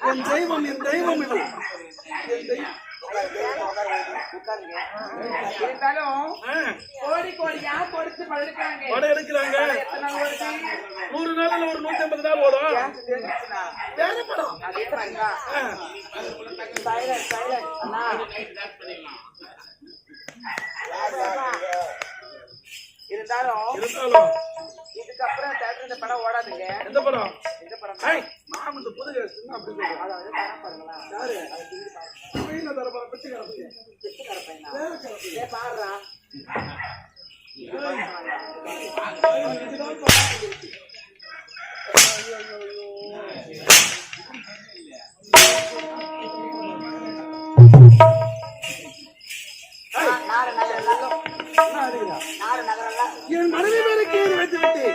என் தெய்வம் என் தெய்வம் இது. கோடி கோடியா கொடுத்து படுக்கிறாங்க. 100 நாள்ல ஒரு 150 நாள் ஓடும். இருந்தாலும் இதுக்கப்புறம் தேட்டர் இந்த படம் ஓடாதுங்க. எந்த படம்? இந்த படம் மாம் இந்த புது கேஸ்னா அப்படி சொல்லுங்க. அதாவது படம் பாருங்களா. யாரு? பையன தரப்பா பிச்சு கறப்பீங்க. பிச்சு கறப்பைனா. ஏ பாருடா. என் மனைவி மேலே கீழே வைத்து விட்டு